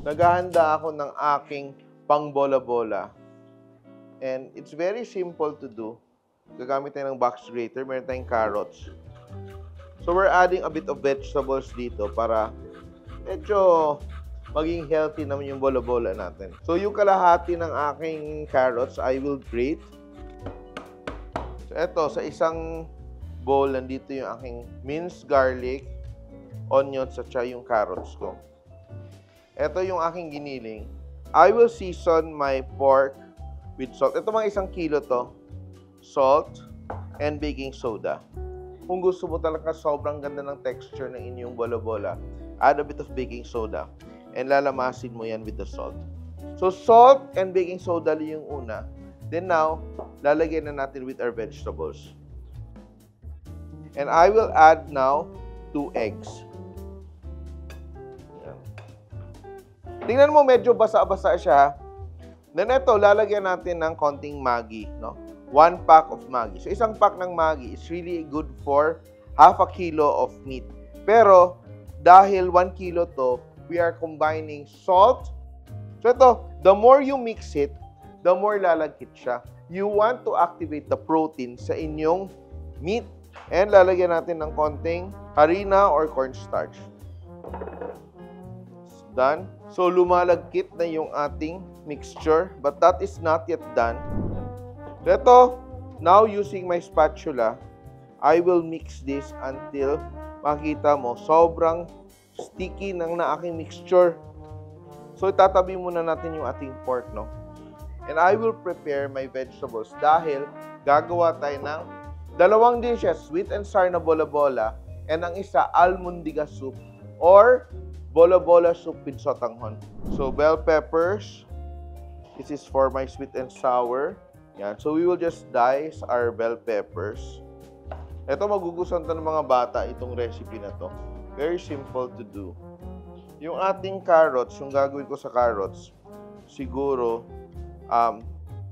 naghahanda ako ng aking pang-bola-bola. And it's very simple to do. Gagamit tayo ng box grater. Meron tayong carrots. So, we're adding a bit of vegetables dito para medyo maging healthy naman yung bola-bola natin. So, yung kalahati ng aking carrots, I will grate. So, eto, sa isang bowl, nandito yung aking minced garlic, onions, at saka yung carrots ko. Ito yung aking giniling. I will season my pork with salt. Ito mga 1 kilo to. Salt and baking soda. Kung gusto mo talaga sobrang ganda ng texture ng inyong bola-bola, add a bit of baking soda and lalamasin mo yan with the salt. So, salt and baking soda yung una. Then now, lalagyan na natin with our vegetables. And I will add now 2 eggs. Yan. Tingnan mo, medyo basa-basa siya. Then ito, lalagyan natin ng konting Maggi, no? 1 pack of Maggi. So, isang pack ng Maggi is really good for half a kilo of meat. Pero, dahil 1 kilo to, we are combining salt. So, ito, the more you mix it, the more lalagkit siya. You want to activate the protein sa inyong meat. And lalagyan natin ng konting harina or cornstarch. Done. So, lumalagkit na yung ating mixture. But that is not yet done. Ito, now using my spatula, I will mix this until makita mo, sobrang sticky ng aking mixture. So, itatabi muna natin yung ating pork, no? And I will prepare my vegetables dahil gagawa tayo ng 2 dishes, sweet and sour na bola-bola, and ang isa, almondiga soup or bola-bola soup with sotanghon. So, bell peppers. This is for my sweet and sour. Yan. So, we will just dice our bell peppers. Ito, magugustuhan to ng mga bata, itong recipe na to. Very simple to do. Yung ating carrots, yung gagawin ko sa carrots, siguro,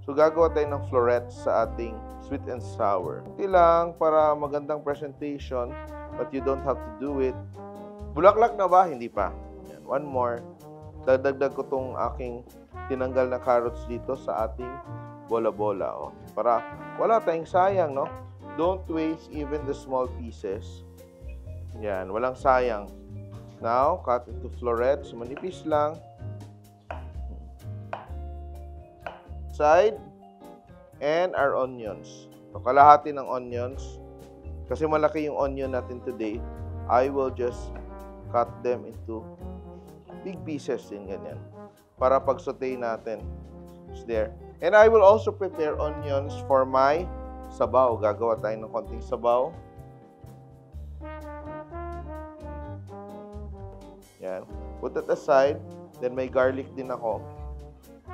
so gagawa tayo ng florets sa ating sweet and sour. Okay lang, para magandang presentation, but you don't have to do it. Bulaklak na ba? Hindi pa. Yan. One more. Dagdag ko tong aking tinanggal na carrots dito sa ating bola-bola. Oh. Para wala tayong sayang, no? Don't waste even the small pieces. Yan, walang sayang. Now, cut into florets. Manipis lang. Side. And our onions. So, kalahati ng onions. Kasi malaki yung onion natin today. I will just cut them into big pieces din ganyan. Para pag-saute natin. It's there. And I will also prepare onions for my sabaw. Gagawa tayo ng konting sabaw. Yan. Put that aside. Then may garlic din ako.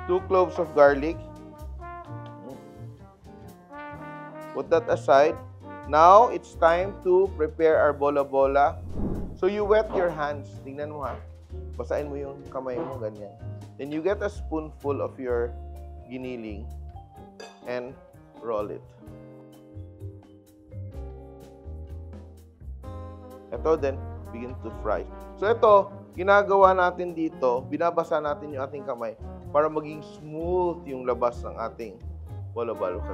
2 cloves of garlic. Put that aside. Now, it's time to prepare our bola-bola. So, you wet your hands. Tingnan mo ha. Basahin mo yung kamay mo, ganyan. Then, you get a spoonful of your giniling and roll it. Ito, then, begin to fry. So, ito, ginagawa natin dito, binabasa natin yung ating kamay para maging smooth yung labas ng ating bola-bola.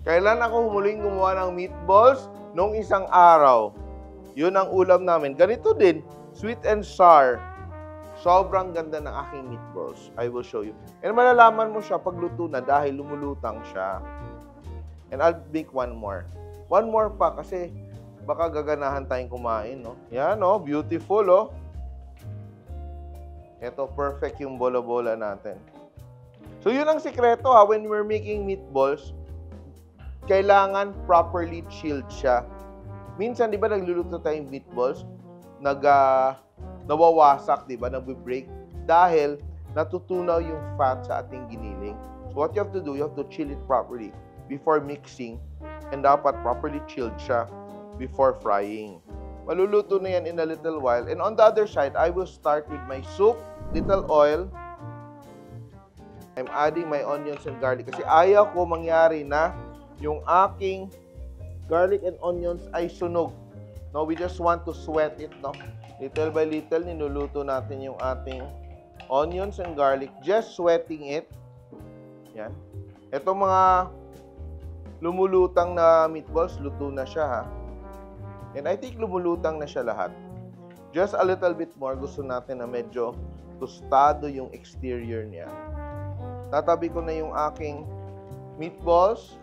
Kailan ako humuling gumawa ng meatballs? Nung isang araw. Yun ang ulam namin. Ganito din, sweet and sour. Sobrang ganda ng aking meatballs. I will show you. And malalaman mo siya pag luto na dahil lumulutang siya. And I'll make one more. One more pa kasi baka gaganahan tayong kumain, no? Yan, no? Beautiful, oh. Ito, perfect yung bola-bola natin. So, yun ang sikreto, ha. When we're making meatballs, kailangan properly chilled siya. Minsan, di ba, nagluluto tayong meatballs, nawawasak, di ba, nagbe-break, dahil natutunaw yung fat sa ating giniling. So, what you have to do, you have to chill it properly before mixing, and dapat properly chilled siya before frying. Maluluto na yan in a little while. And on the other side, I will start with my soup, little oil. I'm adding my onions and garlic kasi ayaw ko mangyari na yung aking garlic and onions ay sunog. No, we just want to sweat it, no? Little by little, niluluto natin yung ating onions and garlic. Just sweating it. Yan. Itong mga lumulutang na meatballs, luto na siya, ha? And I think lumulutang na siya lahat. Just a little bit more. Gusto natin na medyo tostado yung exterior niya. Tatabi ko na yung aking meatballs.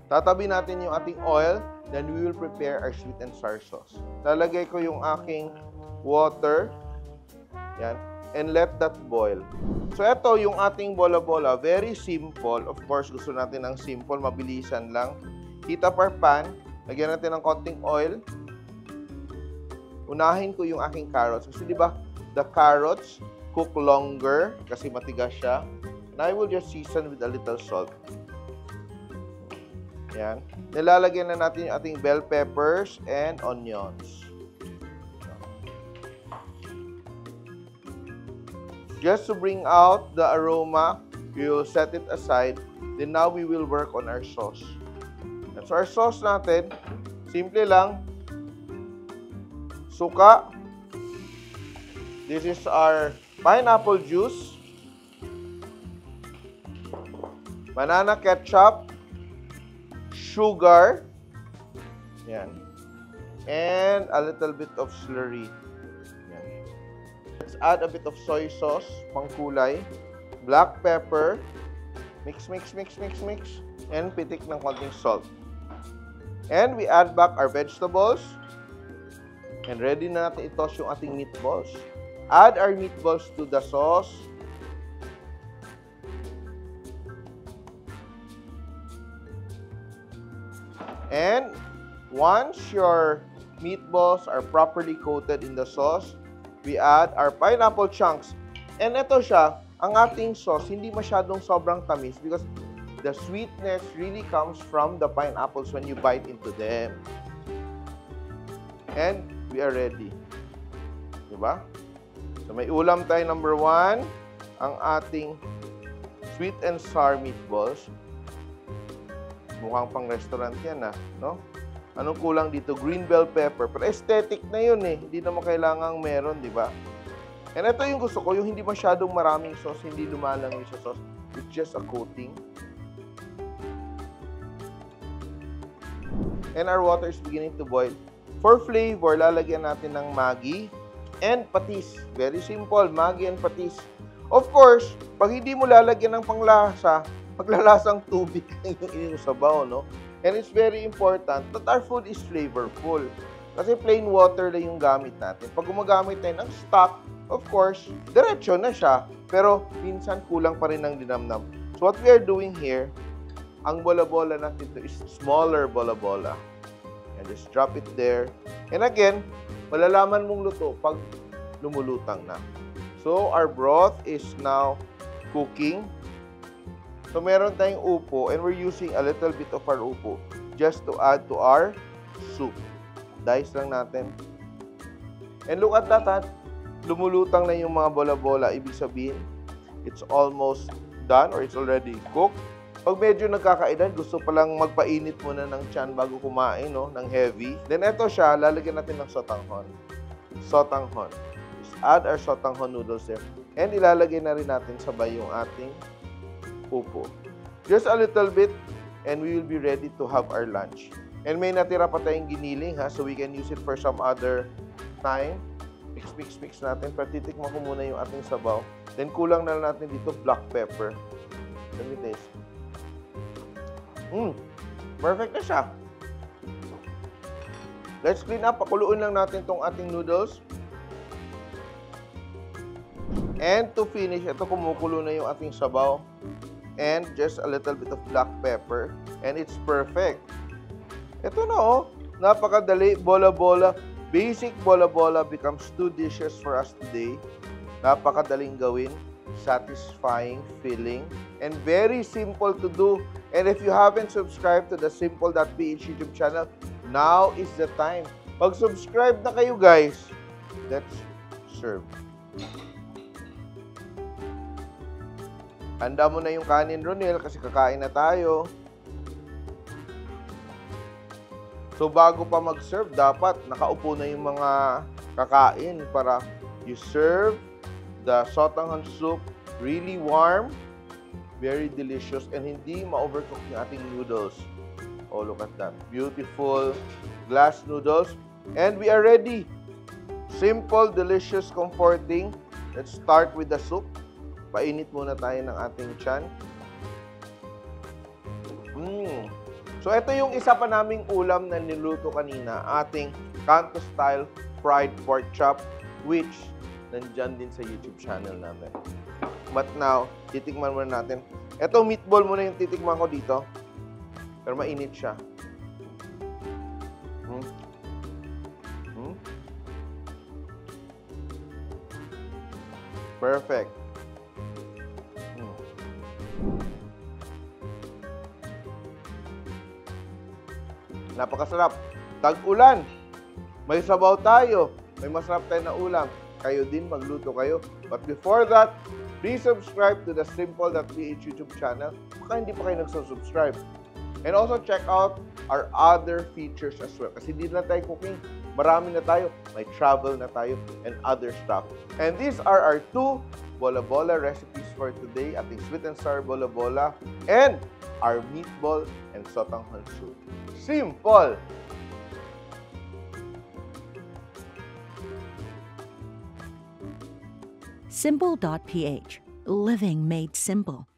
Tatabi natin yung ating oil. Then we will prepare our sweet and sour sauce. Lalagay ko yung aking water. Yan. And let that boil. So, ito yung ating bola-bola. Very simple. Of course, gusto natin ng simple. Mabilisan lang. Heat up our pan. Lagyan natin ng konting oil. Unahin ko yung aking carrots. Kasi di ba, the carrots cook longer kasi matigas siya. And I will just season with a little salt. Yan. Nilalagyan na natin yung ating bell peppers and onions. Just to bring out the aroma, we will set it aside. Then now we will work on our sauce. And so our sauce natin, simple lang. Suka. This is our pineapple juice. Banana ketchup. Sugar. Yan. And a little bit of slurry. Yan. Let's add a bit of soy sauce, pangkulay. Black pepper. Mix, mix, mix, mix, mix. And pitik ng konting salt. And we add back our vegetables. And ready na natin i-toss yung ating meatballs. Add our meatballs to the sauce. And once your meatballs are properly coated in the sauce, we add our pineapple chunks. And ito siya, ang ating sauce, hindi masyadong sobrang tamis because the sweetness really comes from the pineapples when you bite into them. And we are ready. Diba? So may ulam tayo, number 1, ang ating sweet and sour meatballs. Mukhang pang restaurant yan, no? Anong kulang dito? Green bell pepper. Pero aesthetic na yun, eh. Hindi naman kailangang meron, di ba? And ito yung gusto ko, yung hindi masyadong maraming sauce, hindi lumalangoy sa sauce. It's just a coating. And our water is beginning to boil. For flavor, lalagyan natin ng Maggi and patis. Very simple, Maggi and patis. Of course, pag hindi mo lalagyan ng panglasa, maglalasang tubig yung sabaw, no? And it's very important that our food is flavorful. Kasi plain water lang yung gamit natin. Pag gumagamit tayo ng stock, of course, diretso na siya. Pero minsan kulang pa rin ng dinamnam. So what we are doing here, ang bola-bola natin ito is smaller bola-bola. And just drop it there. And again, malalaman mong luto pag lumulutang na. So our broth is now cooking. So, meron tayong upo and we're using a little bit of our upo just to add to our soup. Dice lang natin. And look at that, lumulutang na yung mga bola-bola. Ibig sabihin, it's almost done or it's already cooked. Pag medyo nagkakaedad, gusto palang magpainit muna ng tiyan bago kumain, no, ng heavy. Then, eto siya, lalagyan natin ng sotanghon. Sotanghon. Just add our sotanghon noodles there. And ilalagay na rin natin sabay yung ating upo. Just a little bit and we will be ready to have our lunch. And may natira pa tayong giniling, ha, so we can use it for some other time. Mix, mix, mix natin. Pero titikman ko muna yung ating sabaw. Then kulang na natin dito black pepper. Let me taste. Perfect na siya. Let's clean up. Pakuluin lang natin tong ating noodles. And to finish, ito kumukulo na yung ating sabaw. And just a little bit of black pepper. And it's perfect. Ito na, oh. Napakadali. Bola-bola. Basic bola-bola becomes 2 dishes for us today. Napakadaling gawin. Satisfying, filling, and very simple to do. And if you haven't subscribed to the Simple.ph YouTube channel, now is the time. Pag-subscribe na kayo, guys. Let's serve. Handa mo na yung kanin, Ronel, kasi kakain na tayo. So, bago pa mag-serve, dapat nakaupo na yung mga kakain para you serve the sotanghon soup really warm, very delicious, and hindi ma-overcook yung ating noodles. Oh, look at that. Beautiful glass noodles. And we are ready. Simple, delicious, comforting. Let's start with the soup. Painit muna tayo ng ating tiyan. So, ito yung isa pa naming ulam na niluto kanina. Ating Kanto-style fried pork chop, which nandyan din sa YouTube channel namin. But now, titikman muna natin. Ito, meatball muna yung titikman ko dito. Pero mainit siya. Perfect. Napakasarap. Tag-ulan. May sabaw tayo. May masarap tayo na ulam. Kayo din, magluto kayo. But before that, please subscribe to the Simple.ph YouTube channel. Baka hindi pa kayo nagsusubscribe. And also check out our other features as well. Kasi hindi na tayo cooking. Marami na tayo. May travel na tayo and other stuff. And these are our 2 bola-bola recipes for today. Ating sweet and sour bola-bola and our meatball and sotanghon soup. Simple! Simple.ph. Living made simple.